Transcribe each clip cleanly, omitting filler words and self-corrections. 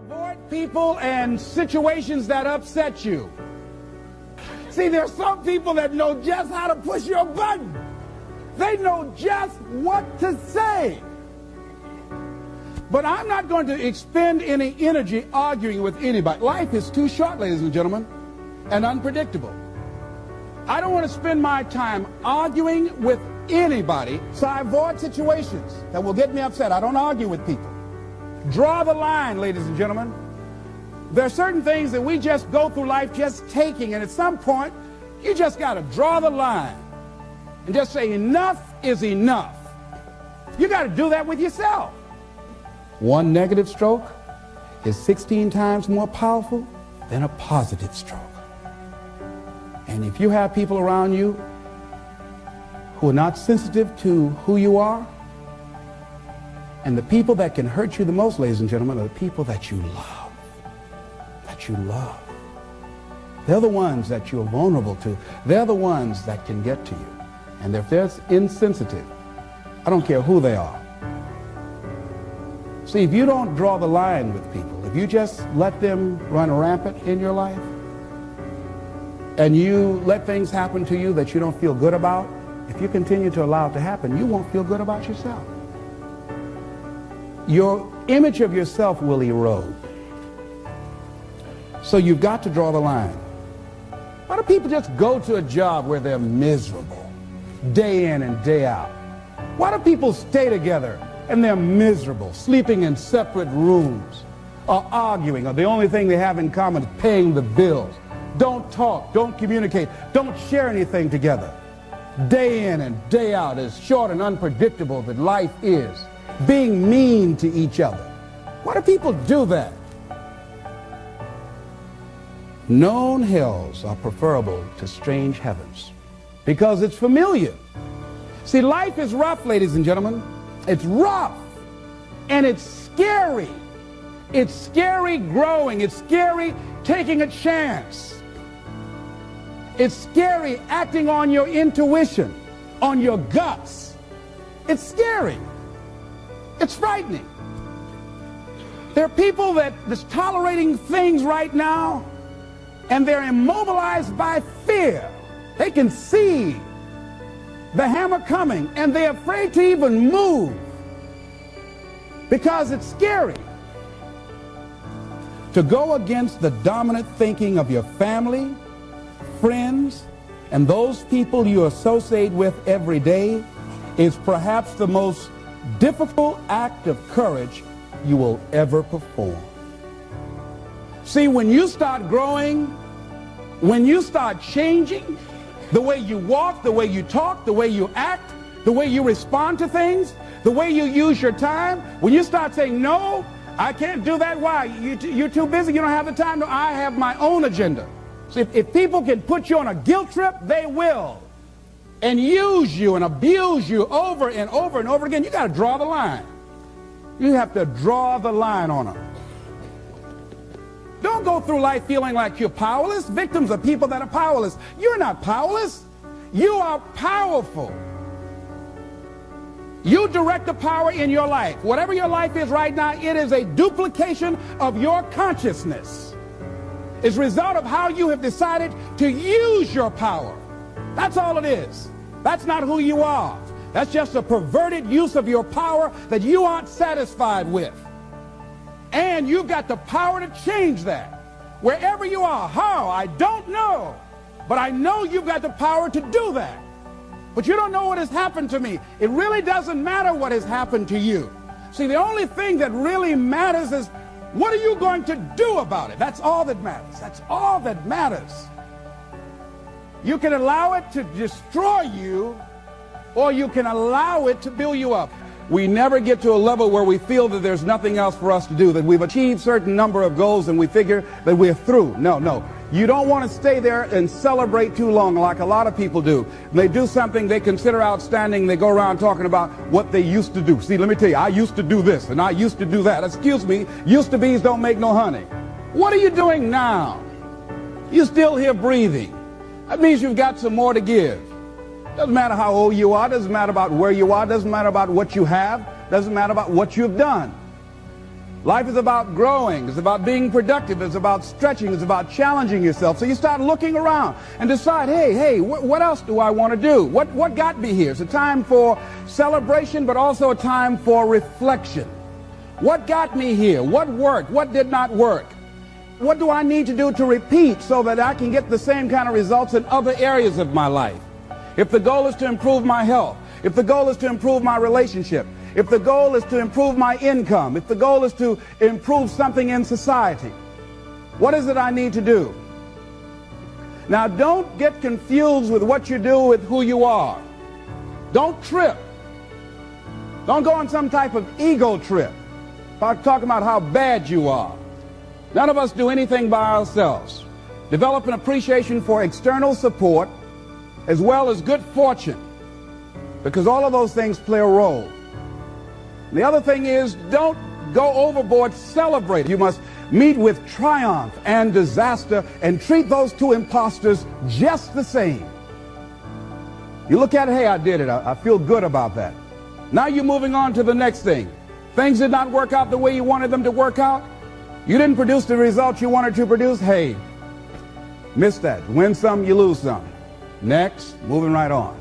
Avoid people and situations that upset you. See, there's some people that know just how to push your button. They know just what to say. But I'm not going to expend any energy arguing with anybody. Life is too short, ladies and gentlemen, and unpredictable. I don't want to spend my time arguing with anybody, so I avoid situations that will get me upset. I don't argue with people. Draw the line, ladies and gentlemen. There are certain things that we just go through life just taking, and at some point, you just got to draw the line and just say enough is enough. You got to do that with yourself. One negative stroke is 16 times more powerful than a positive stroke. And if you have people around you who are not sensitive to who you are, and the people that can hurt you the most, ladies and gentlemen, are the people that you love. That you love. They're the ones that you're vulnerable to. They're the ones that can get to you. And if they're insensitive, I don't care who they are. See, if you don't draw the line with people, if you just let them run rampant in your life, and you let things happen to you that you don't feel good about, if you continue to allow it to happen, you won't feel good about yourself. Your image of yourself will erode. So you've got to draw the line. Why do people just go to a job where they're miserable, day in and day out? Why do people stay together and they're miserable, sleeping in separate rooms, or arguing, or the only thing they have in common is paying the bills? Don't talk, don't communicate, don't share anything together. Day in and day out, as short and unpredictable that life is, being mean to each other. Why do people do that? Known hells are preferable to strange heavens because it's familiar. See, life is rough, ladies and gentlemen. It's rough and it's scary. It's scary growing. It's scary taking a chance. It's scary acting on your intuition, on your guts. It's scary. It's frightening. There are people that's tolerating things right now, and they're immobilized by fear. They can see the hammer coming, and they're afraid to even move because it's scary. To go against the dominant thinking of your family, friends, and those people you associate with every day is perhaps the most difficult act of courage you will ever perform. See, when you start growing, when you start changing the way you walk, the way you talk, the way you act, the way you respond to things, the way you use your time, when you start saying, no, I can't do that. Why? You're too busy. You don't have the time. No, I have my own agenda. So if people can put you on a guilt trip, they will. And use you and abuse you over and over and over again. You got to draw the line. You have to draw the line on them. Don't go through life feeling like you're powerless. Victims are people that are powerless. You're not powerless. You are powerful. You direct the power in your life. Whatever your life is right now, it is a duplication of your consciousness. It's a result of how you have decided to use your power. That's all it is. That's not who you are. That's just a perverted use of your power that you aren't satisfied with. And you've got the power to change that. Wherever you are, how, I don't know. But I know you've got the power to do that. But you don't know what has happened to me. It really doesn't matter what has happened to you. See, the only thing that really matters is what are you going to do about it? That's all that matters. That's all that matters. You can allow it to destroy you, or you can allow it to build you up. We never get to a level where we feel that there's nothing else for us to do, that we've achieved a certain number of goals and we figure that we're through. No. You don't want to stay there and celebrate too long like a lot of people do. They do something they consider outstanding, they go around talking about what they used to do. See, let me tell you, I used to do this and I used to do that. Excuse me, used to be's don't make no honey. What are you doing now? You're still here breathing. That means you've got some more to give. Doesn't matter how old you are, doesn't matter about where you are, doesn't matter about what you have, doesn't matter about what you've done. Life is about growing. It's about being productive. It's about stretching. It's about challenging yourself. So you start looking around and decide, hey, what else do I want to do? What got me here? It's a time for celebration, but also a time for reflection. What got me here? What worked? What did not work? What do I need to do to repeat so that I can get the same kind of results in other areas of my life? If the goal is to improve my health, if the goal is to improve my relationship, if the goal is to improve my income, if the goal is to improve something in society, what is it I need to do? Now, don't get confused with what you do with who you are. Don't trip. Don't go on some type of ego trip about talking about how bad you are. None of us do anything by ourselves. Develop an appreciation for external support as well as good fortune, because all of those things play a role. The other thing is, don't go overboard celebrating. You must meet with triumph and disaster and treat those two imposters just the same. You look at it, hey, I did it. I feel good about that. Now you're moving on to the next thing. Things did not work out the way you wanted them to work out. You didn't produce the results you wanted to produce. Hey, miss that. Win some, you lose some. Next, moving right on.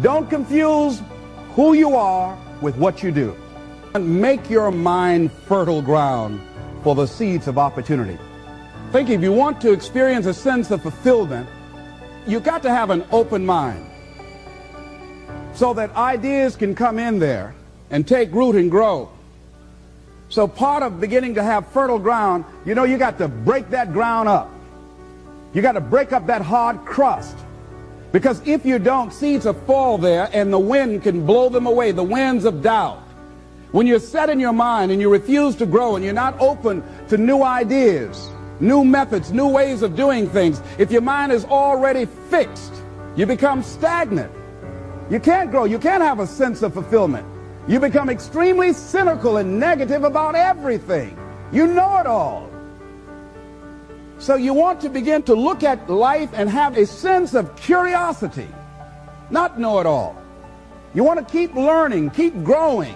Don't confuse who you are with what you do. Make your mind fertile ground for the seeds of opportunity. Think, if you want to experience a sense of fulfillment, you've got to have an open mind so that ideas can come in there and take root and grow. So part of beginning to have fertile ground, you know, you got to break that ground up. You got to break up that hard crust. Because if you don't, seeds will fall there and the wind can blow them away, the winds of doubt. When you're set in your mind and you refuse to grow and you're not open to new ideas, new methods, new ways of doing things, if your mind is already fixed, you become stagnant. You can't grow. You can't have a sense of fulfillment. You become extremely cynical and negative about everything. You know it all. So you want to begin to look at life and have a sense of curiosity, not know it all. You want to keep learning, keep growing.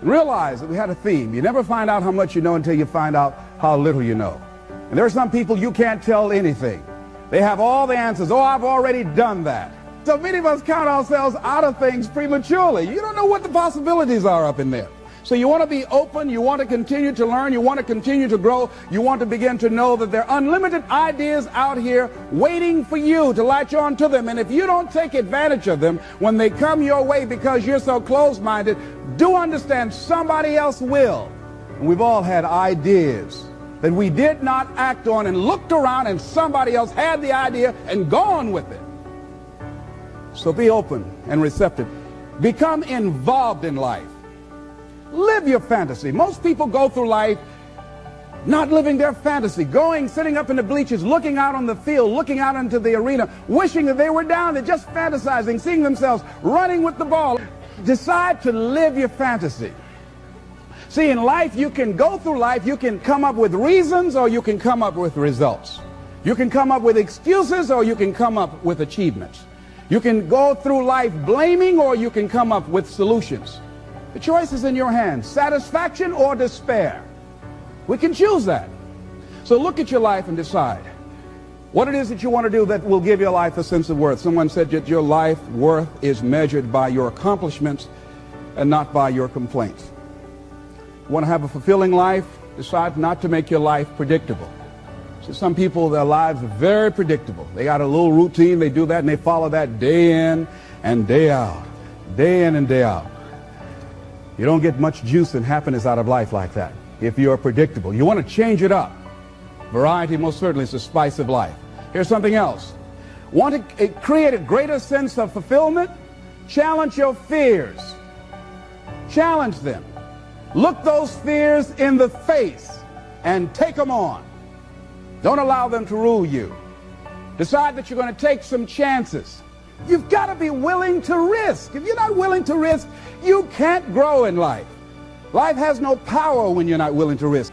Realize that we had a theme. You never find out how much you know until you find out how little you know. And there are some people you can't tell anything. They have all the answers. Oh, I've already done that. So many of us count ourselves out of things prematurely. You don't know what the possibilities are up in there. So you want to be open, you want to continue to learn, you want to continue to grow, you want to begin to know that there are unlimited ideas out here waiting for you to latch on to them. And if you don't take advantage of them when they come your way because you're so closed-minded, do understand somebody else will. And we've all had ideas that we did not act on and looked around and somebody else had the idea and gone with it. So be open and receptive. Become involved in life. Live your fantasy. Most people go through life not living their fantasy, sitting up in the bleachers, looking out on the field, looking out into the arena, wishing that they were down there, just fantasizing, seeing themselves running with the ball. Decide to live your fantasy. See, in life, you can go through life, you can come up with reasons or you can come up with results. You can come up with excuses or you can come up with achievements. You can go through life blaming or you can come up with solutions. The choice is in your hands, satisfaction or despair. We can choose that. So look at your life and decide what it is that you want to do that will give your life a sense of worth. Someone said that your life worth is measured by your accomplishments and not by your complaints. You want to have a fulfilling life? Decide not to make your life predictable. So some people, their lives are very predictable. They got a little routine, they do that and they follow that day in and day out, day in and day out. You don't get much juice and happiness out of life like that if you're predictable. You want to change it up. Variety most certainly is the spice of life. Here's something else. Want to create a greater sense of fulfillment? Challenge your fears. Challenge them. Look those fears in the face and take them on. Don't allow them to rule you. Decide that you're going to take some chances. You've got to be willing to risk. If you're not willing to risk, you can't grow in life. Life has no power when you're not willing to risk.